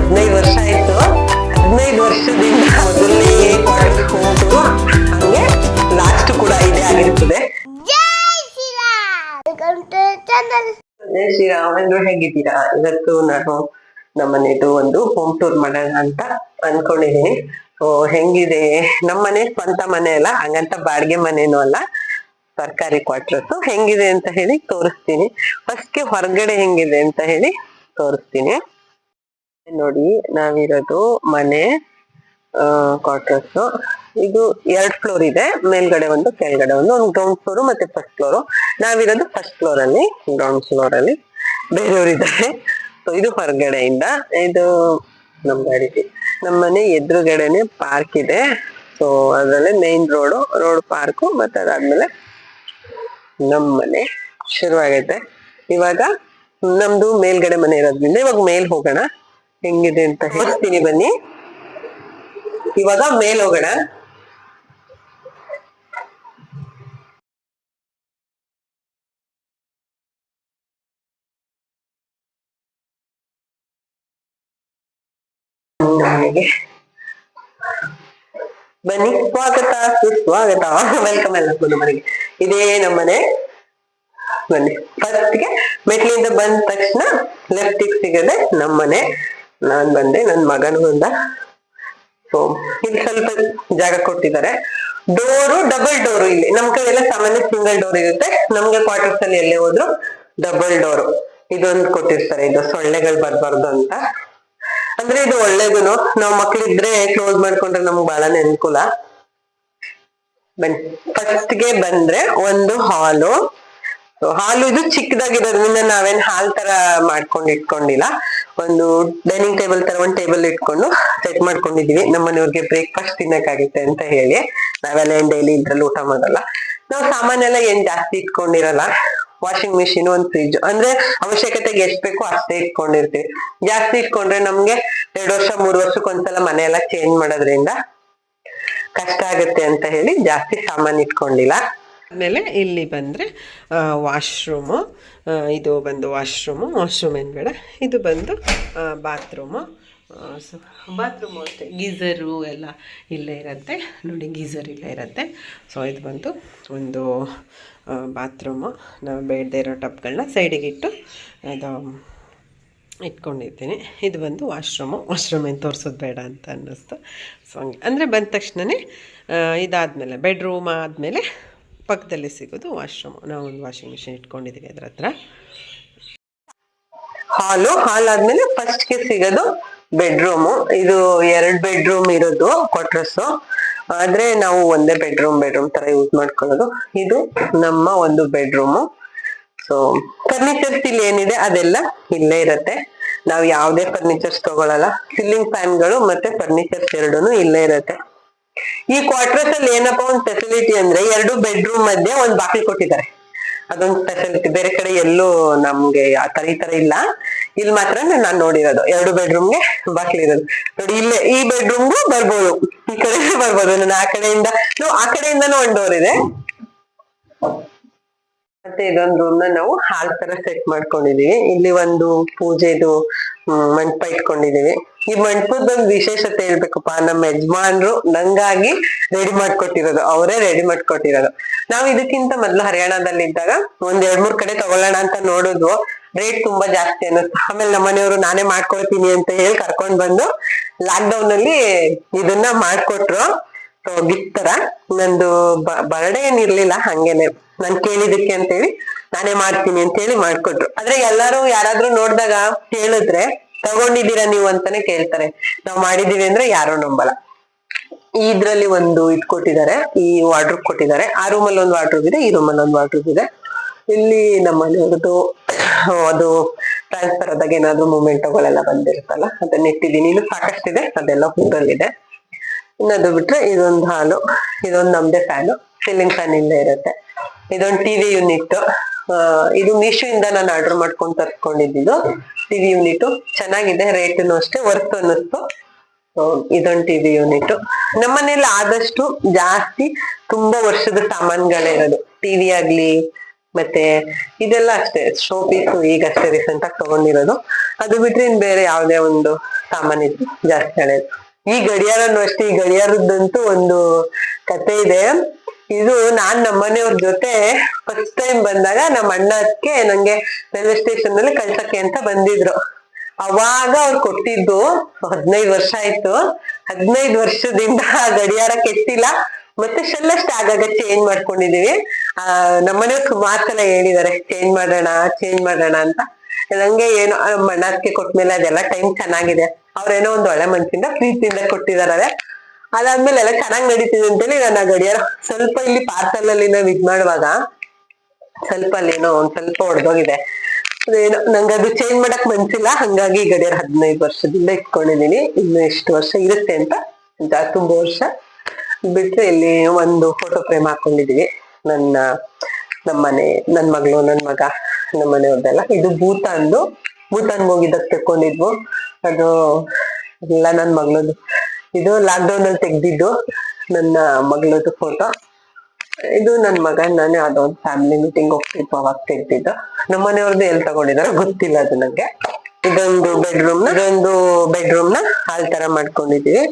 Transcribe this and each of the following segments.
15 ವರ್ಷ ಆಯ್ತು. 15 ವರ್ಷದಿಂದ ಮೊದಲನೇ ಹಂಗೆ ಲಾಸ್ಟ್ ಕೂಡ ಇದೇ ಆಗಿರ್ತದೆ. ಜೈ ಶ್ರೀರಾಮ್ ಎಲ್ರು ಹೇಗಿದ್ದೀರಾ? ಇವತ್ತು ನಾನು ನಮ್ಮನೆದು ಒಂದು ಹೋಮ್ ಟೂರ್ ಮಾಡೋಣ ಅಂತ ಅನ್ಕೊಂಡಿದೀನಿ. ಸೊ ಹೆಂಗಿದೆ ನಮ್ಮನೆ ಸ್ವಂತ ಮನೆ ಅಲ್ಲ, ಹಂಗಂತ ಬಾಡಿಗೆ ಮನೇನು ಅಲ್ಲ, ಸರ್ಕಾರಿ ಕ್ವಾರ್ಟರ್ಸ್. ಹೆಂಗಿದೆ ಅಂತ ಹೇಳಿ ತೋರಿಸ್ತೀನಿ. ಫಸ್ಟ್ ಹೊರಗಡೆ ಹೆಂಗಿದೆ ಅಂತ ಹೇಳಿ ತೋರಿಸ್ತೀನಿ. ನೋಡಿ, ನಾವಿರೋದು ಮನೆ ಕ್ವಾರ್ಟರ್ಸ್. ಇದು 2 ಫ್ಲೋರ್ ಇದೆ, ಮೇಲ್ಗಡೆ ಒಂದು ಕೆಳಗಡೆ ಒಂದು ಗ್ರೌಂಡ್ ಫ್ಲೋರ್ ಮತ್ತೆ ಫಸ್ಟ್ ಫ್ಲೋರ್. ನಾವಿರೋದು ಫಸ್ಟ್ ಫ್ಲೋರ್ ಅಲ್ಲಿ, ಗ್ರೌಂಡ್ ಫ್ಲೋರ್ ಅಲ್ಲಿ ಬೇರೆಯವರಿದ್ದಾರೆ. ಸೊ ಇದು ಹೊರಗಡೆಯಿಂದ, ಇದು ನಮ್ ಗಾಡಿ. ನಮ್ಮ ಮನೆ ಎದುರುಗಡೆನೆ ಪಾರ್ಕ್ ಇದೆ. ಸೊ ಅದ್ರಲ್ಲಿ ಮೇನ್ ರೋಡ್ ಪಾರ್ಕ್, ಮತ್ತೆ ಅದಾದ್ಮೇಲೆ ನಮ್ ಮನೆ ಶುರುವಾಗೈತೆ. ಇವಾಗ ನಮ್ದು ಮೇಲ್ಗಡೆ ಮನೆ ಇರೋದ್ರಿಂದ ಇವಾಗ ಮೇಲ್ ಹೋಗೋಣ, ಹೆಂಗಿದೆ ಅಂತ ಹೇಳ್ತೀನಿ ಬನ್ನಿ. ಇವಾಗ ಮೇಲ್ ಹೋಗೋಣ. ಬನ್ನಿ, ಸ್ವಾಗತ ಸುಸ್ವಾಗತ, ವೆಲ್ಕಮ್ ಎಲ್ಲ ಮನೆಗೆ. ಇದೇ ನಮ್ಮನೆ. ಬನ್ನಿ, ಫಸ್ಟ್ಗೆ ಮೆಟ್ಲಿಂದ ಬಂದ ತಕ್ಷಣ ಲೆಫ್ಟಿಗೆ ಸಿಗದೆ ನಮ್ಮನೆ. ನಾನ್ ಬಂದೆ, ನನ್ ಮಗನು ಬಂದ. ಸೊ ಇಲ್ಲಿ ಸ್ವಲ್ಪ ಜಾಗ ಕೊಟ್ಟಿದ್ದಾರೆ. Double door. ಇಲ್ಲಿ ನಮ್ ಕಡೆ ಎಲ್ಲ ಸಾಮಾನ್ಯ ಸಿಂಗಲ್ ಡೋರ್ ಇರುತ್ತೆ, ನಮ್ಗೆ ಕ್ವಾರ್ಟರ್ಸ್ ಅಲ್ಲಿ ಎಲ್ಲೇ ಹೋದ್ರು ಡಬಲ್ ಡೋರು ಇದೊಂದು ಕೊಟ್ಟಿರ್ತಾರೆ. ಇದು ಸೊಳ್ಳೆಗಳು ಬರ್ಬಾರ್ದು ಅಂತ. ಅಂದ್ರೆ ಇದು ಒಳ್ಳೇದುನು, ನಾವ್ ಮಕ್ಳಿದ್ರೆ ಕ್ಲೋಸ್ ಮಾಡ್ಕೊಂಡ್ರೆ ನಮ್ಗೆ ಬಹಳನೇ ಅನುಕೂಲ. ಬನ್ನಿ, ಫಸ್ಟ್ಗೆ ಬಂದ್ರೆ ಒಂದು ಹಾಲು. ಇದು ಚಿಕ್ಕದಾಗಿರೋದ್ರಿಂದ ನಾವೇನ್ ಹಾಲ್ ತರ ಮಾಡ್ಕೊಂಡು ಇಟ್ಕೊಂಡಿಲ್ಲ. ಒಂದು ಡೈನಿಂಗ್ ಟೇಬಲ್ ತರ ಒಂದು ಟೇಬಲ್ ಇಟ್ಕೊಂಡು ಸೆಟ್ ಮಾಡ್ಕೊಂಡಿದೀವಿ. ನಮ್ಮನೆಯವ್ರಿಗೆ ಬ್ರೇಕ್ಫಾಸ್ಟ್ ತಿನ್ನಕ್ಕಾಗುತ್ತೆ ಅಂತ ಹೇಳಿ. ನಾವೆಲ್ಲ ಏನ್ ಡೈಲಿ ಇದ್ರಲ್ಲಿ ಊಟ ಮಾಡಲ್ಲ. ನಾವು ಸಾಮಾನೆಲ್ಲ ಏನ್ ಜಾಸ್ತಿ ಇಟ್ಕೊಂಡಿರಲ್ಲ. ವಾಷಿಂಗ್ ಮಿಷಿನ್, ಒಂದ್ ಫ್ರಿಜ್, ಅಂದ್ರೆ ಅವಶ್ಯಕತೆಗೆ ಎಷ್ಟ್ ಬೇಕೋ ಅಷ್ಟೇ ಇಟ್ಕೊಂಡಿರ್ತೀವಿ. ಜಾಸ್ತಿ ಇಟ್ಕೊಂಡ್ರೆ ನಮ್ಗೆ 2 ವರ್ಷ 3 ವರ್ಷಕ್ಕೊಂದ್ಸಲ ಮನೆ ಎಲ್ಲ ಚೇಂಜ್ ಮಾಡೋದ್ರಿಂದ ಕಷ್ಟ ಆಗುತ್ತೆ ಅಂತ ಹೇಳಿ ಜಾಸ್ತಿ ಸಾಮಾನು ಇಟ್ಕೊಂಡಿಲ್ಲ. ಆಮೇಲೆ ಇಲ್ಲಿ ಬಂದರೆ ವಾಶ್ರೂಮು. ಇದು ಬಂದು ವಾಶ್ರೂಮ್ ಏನ್ಬೇಡ, ಇದು ಬಂದು ಬಾತ್ರೂಮು. ಸೊ ಬಾತ್ರೂಮು ಅಷ್ಟೇ, ಗೀಝರು ಎಲ್ಲ ಇಲ್ಲೇ ಇರುತ್ತೆ ನೋಡಿ, ಗೀಝರ್ ಇಲ್ಲೇ ಇರುತ್ತೆ. ಸೊ ಇದು ಬಂದು ಒಂದು ಬಾತ್ರೂಮು. ನಾವು ಬೇಡದೇ ಇರೋ ಟಬ್ಗಳನ್ನ ಸೈಡಿಗೆ ಇಟ್ಟು ಅದು ಇಟ್ಕೊಂಡಿರ್ತೀನಿ. ಇದು ಬಂದು ವಾಶ್ರೂಮ್ ಏನು ತೋರಿಸೋದು ಬೇಡ ಅಂತ ಅನ್ನಿಸ್ತು. ಸೊ ಹಂಗೆ ಅಂದರೆ ಬಂದ ತಕ್ಷಣವೇ ಇದಾದಮೇಲೆ ಬೆಡ್ರೂಮ್ ಆದಮೇಲೆ ಪಕ್ಕದಲ್ಲಿ ಸಿಗೋದು ವಾಶ್ರೂಮ್. ನಾವು ಒಂದು ವಾಷಿಂಗ್ ಮಿಷಿನ್ ಇಟ್ಕೊಂಡಿದ್ದೀವಿ ಅದ್ರ ಹತ್ರ. ಹಾಲ್ ಆದ್ಮೇಲೆ ಫಸ್ಟ್ಗೆ ಸಿಗೋದು ಬೆಡ್ರೂಮು. ಇದು 2 ಬೆಡ್ರೂಮ್ ಇರೋದು ಕ್ವಾರ್ಟರ್ಸ್. ಆದ್ರೆ ನಾವು ಒಂದೇ ಬೆಡ್ರೂಮ್ ತರ ಯೂಸ್ ಮಾಡ್ಕೊಳ್ಳೋದು. ಇದು ನಮ್ಮ ಒಂದು ಬೆಡ್ರೂಮು. ಸೊ ಫರ್ನಿಚರ್ಸ್ ಇಲ್ಲಿ ಏನಿದೆ ಅದೆಲ್ಲ ಇಲ್ಲೇ ಇರತ್ತೆ. ನಾವು ಯಾವುದೇ ಫರ್ನಿಚರ್ಸ್ ತಗೊಳಲ್ಲ. ಸೀಲಿಂಗ್ ಫ್ಯಾನ್ಗಳು ಮತ್ತೆ ಫರ್ನಿಚರ್ಸ್ ಎರಡೂನು ಇಲ್ಲೇ ಇರತ್ತೆ. ಈ ಕ್ವಾರ್ಟರ್ಸ್ ಅಲ್ಲಿ ಏನಪ್ಪಾ ಒಂದು ಫೆಸಿಲಿಟಿ ಅಂದ್ರೆ, 2 ಬೆಡ್ರೂಮ್ ಮಧ್ಯೆ ಒಂದು ಬಾಗಿಲು ಕೊಟ್ಟಿದ್ದಾರೆ. ಅದೊಂದು ಫೆಸಿಲಿಟಿ, ಬೇರೆ ಕಡೆ ಎಲ್ಲೂ ನಮ್ಗೆ ಈ ತರ ಇಲ್ಲ. ಇಲ್ಲಿ ಮಾತ್ರ ನಾನ್ ನೋಡಿರೋದು 2 ಬೆಡ್ರೂಮ್ಗೆ ಬಾಗಿಲು ಇರೋದು. ನೋಡಿ, ಇಲ್ಲೇ ಈ ಬೆಡ್ರೂಮ್ಗೂ ಬರ್ಬೋದು, ಈ ಕಡೆ ಬರ್ಬೋದು. ನಾನು ಆ ಕಡೆಯಿಂದನೂ ಒಂದು ಡೋರ್ ಇದೆ. ಮತ್ತೆ ಇದೊಂದು ರೂಮ್ ನಾವು ಹಾಲ್ ತರ ಸೆಟ್ ಮಾಡ್ಕೊಂಡಿದೀವಿ. ಇಲ್ಲಿ ಒಂದು ಪೂಜೆದು ಮಂಟಪ ಇಟ್ಕೊಂಡಿದೀವಿ. ಈ ಮಂಟಪದ ಒಂದು ವಿಶೇಷತೆ ಹೇಳ್ಬೇಕಪ್ಪ, ನಮ್ಮ ಯಜಮಾನ್ರು ನಂಗಾಗಿ ರೆಡಿ ಮಾಡ್ಕೊಟ್ಟಿರೋದು, ಅವರೇ ರೆಡಿ ಮಾಡ್ಕೊಟ್ಟಿರೋದು. ನಾವು ಇದಕ್ಕಿಂತ ಮೊದ್ಲು ಹರಿಯಾಣದಲ್ಲಿ ಇದ್ದಾಗ ಒಂದ್ 2-3 ಕಡೆ ತಗೊಳ್ಳೋಣ ಅಂತ ನೋಡಿದ್ವು. ರೇಟ್ ತುಂಬಾ ಜಾಸ್ತಿ ಅನ್ನಿಸ್ತು. ಆಮೇಲೆ ನಮ್ಮನೆಯವರು ನಾನೇ ಮಾಡ್ಕೊಳ್ತೀನಿ ಅಂತ ಹೇಳಿ ಕರ್ಕೊಂಡ್ ಬಂದು ಲಾಕ್ ಡೌನ್ ಅಲ್ಲಿ ಇದನ್ನ ಮಾಡ್ಕೊಟ್ರು. ಗಿಫ್ಟ್ ತರ. ನಂದು ಬರ್ಡೇ ಏನಿರ್ಲಿಲ್ಲ, ಹಂಗೇನೆ ನಾನ್ ಕೇಳಿದಕ್ಕೆ ಅಂತ ಹೇಳಿ ನಾನೇ ಮಾಡ್ತೀನಿ ಅಂತ ಹೇಳಿ ಮಾಡ್ಕೊಟ್ರು. ಆದ್ರೆ ಎಲ್ಲಾರು ಯಾರಾದ್ರೂ ನೋಡ್ದಾಗ ಹೇಳಿದ್ರೆ ತಗೊಂಡಿದ್ದೀರಾ ನೀವು ಅಂತಾನೆ ಕೇಳ್ತಾರೆ. ನಾವ್ ಮಾಡಿದೀವಿ ಅಂದ್ರೆ ಯಾರು ನಂಬಲ್ಲ. ಇದ್ರಲ್ಲಿ ಒಂದು ಕೊಟ್ಟಿದ್ದಾರೆ, ಈ ವಾರ್ಡ್ರೋಬ್ ಕೊಟ್ಟಿದ್ದಾರೆ. ಆ ರೂಮಲ್ಲಿ ಒಂದು ವಾರ್ಡ್ರೋಬ್ ಇದೆ, ಈ ರೂಮಲ್ಲಿ ಒಂದು ವಾರ್ಡ್ರೋಬ್ ಇದೆ. ಇಲ್ಲಿ ನಮ್ಮನೆಯವ್ರದ್ದು ಅದು ಟ್ರಾನ್ಸ್ಫರ್ ಆದಾಗ ಏನಾದ್ರು ಮೂಮೆಂಟ್ಗಳೆಲ್ಲ ಬಂದಿರುತ್ತಲ್ಲ, ಅದನ್ನ ಇಟ್ಟಿದ್ದೀನಿ. ಇನ್ನು ಸಾಕಷ್ಟಿದೆ, ಅದೆಲ್ಲ ಊರಲ್ಲಿದೆ. ಇನ್ನದು ಬಿಟ್ರೆ ಇದೊಂದು ಹಾಲು, ಇದೊಂದು ನಮ್ದೇ ಫ್ಯಾನು, ಸೀಲಿಂಗ್ ಫ್ಯಾನ್ ಇಲ್ಲೇ ಇರುತ್ತೆ. ಇದೊಂದು ಟಿವಿ ಯೂನಿಟ್. ಇದು ಮೀಶೋ ಇಂದ ನಾನು ಆರ್ಡರ್ ಮಾಡ್ಕೊಂಡು ತರ್ಸ್ಕೊಂಡಿದ್ದು ಟಿವಿ ಯೂನಿಟ್. ಚೆನ್ನಾಗಿದೆ, ರೇಟ್ನು ಅಷ್ಟೇ ವರ್ತ್ ಅನ್ನಿಸ್ತು. ಇದೊಂದು ಟಿವಿ ಯೂನಿಟ್. ನಮ್ಮನೇಲಿ ಆದಷ್ಟು ಜಾಸ್ತಿ ತುಂಬಾ ವರ್ಷದ ಸಾಮಾನುಗಳೇ ಇರೋದು. ಟಿವಿ ಆಗ್ಲಿ, ಮತ್ತೆ ಇದೆಲ್ಲ ಅಷ್ಟೇ ಶೋ ಪೀಸ್, ಈಗಷ್ಟೇ ರೀಸೆಂಟ್ ಆಗಿ ತಗೊಂಡಿರೋದು. ಅದು ಬಿಟ್ರೆ ಇನ್ ಬೇರೆ ಯಾವ್ದೇ ಒಂದು ಸಾಮಾನಿದ್ರು ಜಾಸ್ತಿ ಹಳೇದು. ಈ ಗಡಿಯಾರನು ಅಷ್ಟೇ, ಈ ಗಡಿಯಾರದಂತೂ ಒಂದು ಕತೆ ಇದೆ. ಇದು ನಾನ್ ನಮ್ಮನೆಯವ್ರ ಜೊತೆ ಫಸ್ಟ್ ಟೈಮ್ ಬಂದಾಗ ನಮ್ಮ ಅಣ್ಣಕ್ಕೆ ನಂಗೆ ರೈಲ್ವೆ ಸ್ಟೇಷನ್ ನಲ್ಲಿ ಕಳ್ಸಕ್ಕೆ ಅಂತ ಬಂದಿದ್ರು. ಅವಾಗ ಅವ್ರು ಕೊಟ್ಟಿದ್ದು 15 ವರ್ಷ ಆಯ್ತು. 15 ವರ್ಷದಿಂದ ಗಡಿಯಾರ ಕೆಟ್ಟಿಲ್ಲ. ಮತ್ತೆ ಶೆಲ್ಲಷ್ಟೇ ಆಗಾಗ ಚೇಂಜ್ ಮಾಡ್ಕೊಂಡಿದೀವಿ. ನಮ್ಮನೆಯವ್ರು ಸುಮಾರು ಸಲ ಹೇಳಿದಾರೆ ಚೇಂಜ್ ಮಾಡೋಣ ಅಂತ. ನಂಗೆ ಏನೋ ನಮ್ಮ ಅಣ್ಣಕ್ಕೆ ಕೊಟ್ಮೇಲೆ ಅದೆಲ್ಲ ಟೈಮ್ ಚೆನ್ನಾಗಿದೆ, ಅವ್ರೇನೋ ಒಂದ್ ಒಳ್ಳೆ ಮನ್ಸಿಂದ ಪ್ರೀತಿಯಿಂದ ಕೊಟ್ಟಿದಾರೆ. ಅದಾದ್ಮೇಲೆ ಎಲ್ಲ ಚೆನ್ನಾಗ್ ನಡೀತಿದೆ ಅಂತೇಳಿ ನಾನು ಆ ಗಡಿಯಾರ ಸ್ವಲ್ಪ ಇಲ್ಲಿ ಪಾರ್ಸಲ್ ಅಲ್ಲಿ ನಾವು ಇದ್ ಮಾಡುವಾಗ ಸ್ವಲ್ಪ ಅಲ್ಲೇನೋ ಒಂದ್ ಸ್ವಲ್ಪ ಒಡೆದೋಗಿದೆ. ಅದೇನೋ ನಂಗೆ ಅದು ಚೇಂಜ್ ಮಾಡಕ್ ಮನ್ಸಿಲ್ಲ, ಹಂಗಾಗಿ ಗಡಿಯಾರ 15 ವರ್ಷದಿಂದ ಇಟ್ಕೊಂಡಿದೀನಿ. ಇನ್ನು ಎಷ್ಟು ವರ್ಷ ಇರುತ್ತೆ ಅಂತ ತುಂಬಾ ವರ್ಷ ಬಿಟ್ರೆ. ಇಲ್ಲಿ ಒಂದು ಫೋಟೋ ಫ್ರೇಮ್ ಹಾಕೊಂಡಿದೀವಿ. ನಮ್ಮನೆ, ನನ್ ಮಗಳು, ನನ್ ಮಗ, ನಮ್ಮ ಮನೆಯವ್ರದ್ದೆಲ್ಲ. ಇದು ಭೂತಾನ್ಗೆ ಹೋಗಿದ್ದಾಗ ತೆಕ್ಕೊಂಡಿದ್ವು. ಅದು ಎಲ್ಲ ನನ್ ಮಗಳದು. ಇದು ಲಾಕ್ಡೌನ್ ಅಲ್ಲಿ ತೆಗ್ದಿದ್ದು ನನ್ನ ಮಗಳದು ಫೋಟೋ. ಇದು ನನ್ ಮಗ ನಾನು ಯಾವ್ದೋ ಒಂದು ಫ್ಯಾಮಿಲಿ ಮೀಟಿಂಗ್ ಹೋಗ್ತಿದ್ವು ಅವಾಗ ತೆಗ್ದಿದ್ದು. ನಮ್ಮ ಮನೆಯವ್ರದ್ದು ಎಲ್ಲಿ ತಗೊಂಡಿದಾರೋ ಗೊತ್ತಿಲ್ಲ ಅದು ನಂಗೆ. ಇದೊಂದು ಬೆಡ್ರೂಮ್ ನ ಹಾಲ್ ತರ ಮಾಡ್ಕೊಂಡಿದೀವಿ.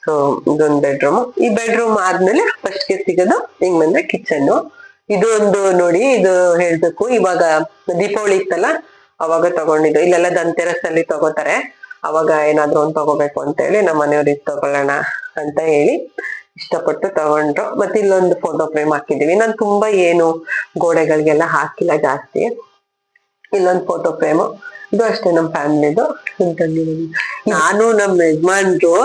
ಸೊ ಇದೊಂದು ಬೆಡ್ರೂಮ್. ಈ ಬೆಡ್ರೂಮ್ ಆದ್ಮೇಲೆ ಫಸ್ಟ್ ಗೆ ಸಿಗೋದು ಹಿಂಗ್ ಬಂದ್ರೆ ಕಿಚನ್. ಇದು ಒಂದು ನೋಡಿ, ಇದು ಹೇಳ್ಬೇಕು, ಇವಾಗ ದೀಪಾವಳಿ ಇತ್ತಲ್ಲ ಅವಾಗ ತಗೊಂಡಿದ್ದು. ಇಲ್ಲೆಲ್ಲ ಧನ್ತೆರಸ್ ಅಲ್ಲಿ ತಗೋತಾರೆ. ಅವಾಗ ಏನಾದ್ರು ಒಂದ್ ತಗೋಬೇಕು ಅಂತ ಹೇಳಿ ನಮ್ಮ ಮನೆಯವ್ರಿಗೆ ತಗೊಳ್ಳೋಣ ಅಂತ ಹೇಳಿ ಇಷ್ಟಪಟ್ಟು ತಗೊಂಡ್ರು. ಮತ್ತೆ ಇಲ್ಲೊಂದು ಫೋಟೋ ಫ್ರೇಮ್ ಹಾಕಿದೀವಿ. ನಾನು ತುಂಬಾ ಏನು ಗೋಡೆಗಳಿಗೆಲ್ಲ ಹಾಕಿಲ್ಲ ಜಾಸ್ತಿ. ಇಲ್ಲೊಂದು ಫೋಟೋ ಫ್ರೇಮ್, ಇದು ಅಷ್ಟೇ ನಮ್ ಫ್ಯಾಮಿಲಿದು. ನಾನು ನಮ್ಮ ಯಜಮಾನ್ರು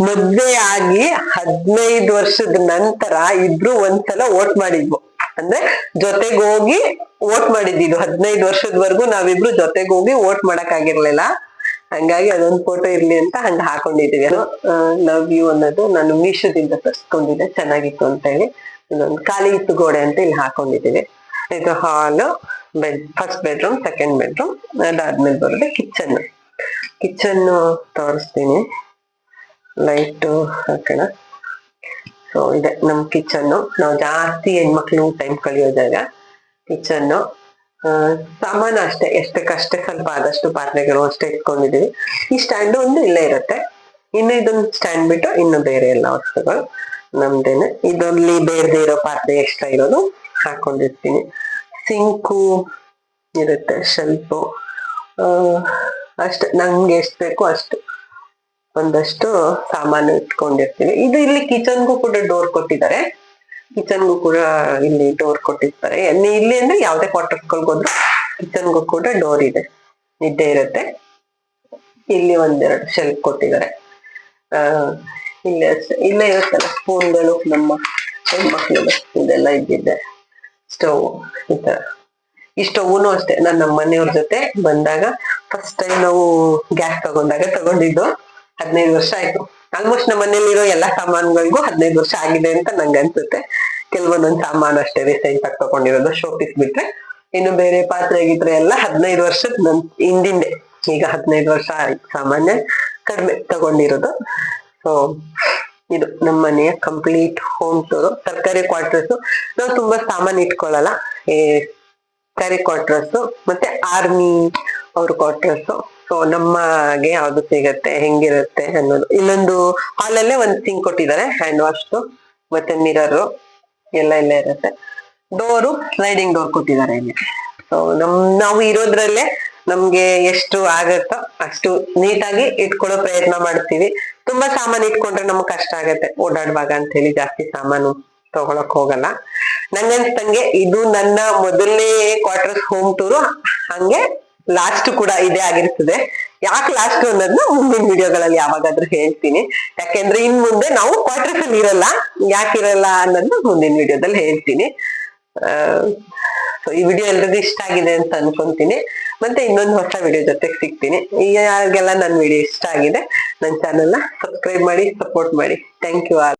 ಮದ್ವೆ ಆಗಿ 15 ವರ್ಷದ ನಂತರ ಇಬ್ರು ಒಂದ್ಸಲ ವೋಟ್ ಮಾಡಿದ್ವು. ಅಂದ್ರೆ ಜೊತೆಗ್ ಹೋಗಿ ವೋಟ್ ಮಾಡಿದ್ದು. 15 ವರ್ಷದವರೆಗೂ ನಾವಿಬ್ರು ಜೊತೆಗ್ ಹೋಗಿ ವೋಟ್ ಮಾಡಕ್ ಆಗಿರ್ಲಿಲ್ಲ. ಹಂಗಾಗಿ ಅದೊಂದು ಫೋಟೋ ಇರ್ಲಿ ಅಂತ ಹಂಗ ಹಾಕೊಂಡಿದೀವಿ. ಲವ್ ಯು ಅನ್ನೋದು ನಾನು ಮೀಶೋದಿಂದ ತರ್ಸ್ಕೊಂಡಿದ್ದೆ, ಚೆನ್ನಾಗಿತ್ತು ಅಂತ ಹೇಳಿ. ಇದೊಂದು ಖಾಲಿ ಇತ್ತು ಗೋಡೆ ಅಂತ ಇಲ್ಲಿ ಹಾಕೊಂಡಿದೀವಿ. ಇದು ಹಾಲ್, ಫಸ್ಟ್ ಬೆಡ್ರೂಮ್, ಸೆಕೆಂಡ್ ಬೆಡ್ರೂಮ್. ಅದಾದ್ಮೇಲೆ ಬರೋದು ಕಿಚನ್ ತೋರಿಸ್ತೀನಿ. ಲೈಟ್ ಹಾಕೋಣ. ಸೊ ಇದೆ ನಮ್ ಕಿಚನ್. ನಾವು ಜಾಸ್ತಿ ಹೆಣ್ಮಕ್ಳು ಟೈಮ್ ಕಳಿಯೋ ಜಾಗ ಕಿಚನ್. ಸಾಮಾನು ಅಷ್ಟೇ, ಎಷ್ಟಕ್ಕಷ್ಟೇ ಸ್ವಲ್ಪ ಆದಷ್ಟು ಪಾತ್ರೆಗಳು ಅಷ್ಟೇ ಇಟ್ಕೊಂಡಿದೀವಿ. ಈ ಸ್ಟ್ಯಾಂಡ್ ಒಂದು ಇಲ್ಲೇ ಇರುತ್ತೆ. ಇನ್ನು ಇದೊಂದು ಸ್ಟ್ಯಾಂಡ್ ಬಿಟ್ಟು ಇನ್ನು ಬೇರೆ ಎಲ್ಲ ವಸ್ತುಗಳು ನಮ್ದೇನೆ. ಇದರಲ್ಲಿ ಬೇರೆ ಇರೋ ಪಾತ್ರೆ ಎಕ್ಸ್ಟ್ರಾ ಇರೋದು ಹಾಕೊಂಡಿರ್ತೀನಿ. ಸಿಂಕು ಇರುತ್ತೆ, ಶೆಲ್ಫು, ಅಷ್ಟೇ ನಂಗೆ ಎಷ್ಟು ಬೇಕೋ ಅಷ್ಟು ಒಂದಷ್ಟು ಸಾಮಾನು ಇಟ್ಕೊಂಡಿರ್ತೀನಿ. ಇದು ಇಲ್ಲಿ ಕಿಚನ್ಗೂ ಕೂಡ ಡೋರ್ ಕೊಟ್ಟಿದ್ದಾರೆ. ಇಲ್ಲಿ ಡೋರ್ ಕೊಟ್ಟಿರ್ತಾರೆ. ಇಲ್ಲಿ ಅಂದ್ರೆ ಯಾವ್ದೇ ಕ್ವಾರ್ಟರ್ಸ್ಗಳಿಗೆ ಹೋದ್ರು ಕಿಚನ್ಗೂ ಕೂಡ ಡೋರ್ ಇದ್ದೇ ಇರುತ್ತೆ. ಇಲ್ಲಿ ಒಂದೆರಡು ಶೆಲ್ಫ್ ಕೊಟ್ಟಿದ್ದಾರೆ. ಇಲ್ಲೇ ಇರುತ್ತಲ್ಲ ಸ್ಪೂನ್ಗಳು, ನಮ್ಮ ಹೆಣ್ಮಕ್ಳು ಇದೆಲ್ಲ ಇದ್ದಿದ್ದೆ. ಸ್ಟವ್ ಈ ತರ. ಈ ಸ್ಟವ್ನು ಅಷ್ಟೇ ನಾನು ನಮ್ಮ ಮನೆಯವ್ರ ಜೊತೆ ಬಂದಾಗ ಫಸ್ಟ್ ಟೈಮ್ ನಾವು ಗ್ಯಾಸ್ ತಗೊಂಡಿದ್ದು 15 ವರ್ಷ ಆಯ್ತು. ಆಲ್ಮೋಸ್ಟ್ ನಮ್ಮ ಮನೇಲಿರೋ ಎಲ್ಲಾ ಸಾಮಾನುಗಳಿಗೂ 15 ವರ್ಷ ಆಗಿದೆ ಅಂತ ನಂಗೆ ಅನ್ಸುತ್ತೆ. ಕೆಲವೊಂದೊಂದು ಸಾಮಾನು ಅಷ್ಟೇ ರೀಸೆಂಟ್ ಆಗಿ ತಗೊಂಡಿರೋದು, ಶೋಪೀಸ್ ಬಿಟ್ರೆ. ಇನ್ನು ಬೇರೆ ಪಾತ್ರೆ ಗಿತ್ರೆ ಎಲ್ಲ 15 ವರ್ಷದ ಹಿಂದಿಂದೆ. ಈಗ 15 ವರ್ಷ ಆಯ್ತು, ಸಾಮಾನ್ಯ ಕಡಿಮೆ ತಗೊಂಡಿರೋದು. ಸೊ ಇದು ನಮ್ಮ ಮನೆಯ ಕಂಪ್ಲೀಟ್ ಹೋಮ್ ಟೂರ್. ತರಕಾರಿ ಕ್ವಾರ್ಟರ್ಸ್ ನಾವು ತುಂಬಾ ಸಾಮಾನು ಇಟ್ಕೊಳ್ಳಲ್ಲ. ತರಕಾರಿ ಕ್ವಾರ್ಟರ್ಸ್ ಮತ್ತೆ ಆರ್ಮಿ ಅವ್ರ ಕ್ವಾರ್ಟರ್ಸ್. ಸೊ ನಮ್ಮಗೆ ಯಾವ್ದು ಸಿಗತ್ತೆ, ಹೆಂಗಿರುತ್ತೆ ಅನ್ನೋದು. ಇಲ್ಲೊಂದು ಹಾಲಲ್ಲೇ ಒಂದು ಸಿಂಕ್ ಕೊಟ್ಟಿದ್ದಾರೆ, ಹ್ಯಾಂಡ್ ವಾಶ್ ಮತ್ತೆ ಮಿರರ್ ಎಲ್ಲ ಇಲ್ಲೇ ಇರುತ್ತೆ. ಡೋರು ಸ್ಲೈಡಿಂಗ್ ಡೋರ್ ಕೊಟ್ಟಿದ್ದಾರೆ ಇಲ್ಲಿ. ಸೊ ನಾವು ಇರೋದ್ರಲ್ಲೇ ನಮ್ಗೆ ಎಷ್ಟು ಆಗತ್ತೋ ಅಷ್ಟು ನೀಟಾಗಿ ಇಟ್ಕೊಳ್ಳೋ ಪ್ರಯತ್ನ ಮಾಡ್ತೀವಿ. ತುಂಬಾ ಸಾಮಾನು ಇಟ್ಕೊಂಡ್ರೆ ನಮ್ಗೆ ಕಷ್ಟ ಆಗತ್ತೆ ಓಡಾಡುವಾಗ ಅಂತ ಹೇಳಿ ಜಾಸ್ತಿ ಸಾಮಾನು ತಗೊಳಕ್ ಹೋಗಲ್ಲ. ನಂಗನ್ಸ್ತಂಗೆ ಇದು ನನ್ನ ಮೊದಲನೇ ಕ್ವಾರ್ಟರ್ಸ್ ಹೋಮ್ ಟೂರು, ಹಂಗೆ ಲಾಸ್ಟ್ ಕೂಡ ಇದೇ ಆಗಿರ್ತದೆ. ಯಾಕೆ ಲಾಸ್ಟ್ ಅನ್ನೋದನ್ನ ಮುಂದಿನ ವಿಡಿಯೋಗಳಲ್ಲಿ ಯಾವಾಗಾದ್ರೂ ಹೇಳ್ತೀನಿ. ಯಾಕೆಂದ್ರೆ ಇನ್ ಮುಂದೆ ನಾವು ಕ್ವಾರ್ಟರ್ಸ್ ಅಲ್ಲಿ ಇರಲ್ಲ. ಯಾಕಿರಲ್ಲ ಅನ್ನೋದನ್ನ ಮುಂದಿನ ವಿಡಿಯೋದಲ್ಲಿ ಹೇಳ್ತೀನಿ. ಈ ವಿಡಿಯೋ ಎಲ್ರಿಗೂ ಇಷ್ಟ ಆಗಿದೆ ಅಂತ ಅನ್ಕೊಂತೀನಿ. ಮತ್ತೆ ಇನ್ನೊಂದು ಹೊಸ ವಿಡಿಯೋ ಜೊತೆಗೆ ಸಿಗ್ತೀನಿ. ಯಾರಿಗೆಲ್ಲ ನನ್ನ ವಿಡಿಯೋ ಇಷ್ಟ ಆಗಿದೆ ನನ್ನ ಚಾನೆಲ್ನ ಸಬ್ಸ್ಕ್ರೈಬ್ ಮಾಡಿ, ಸಪೋರ್ಟ್ ಮಾಡಿ. Thank you all.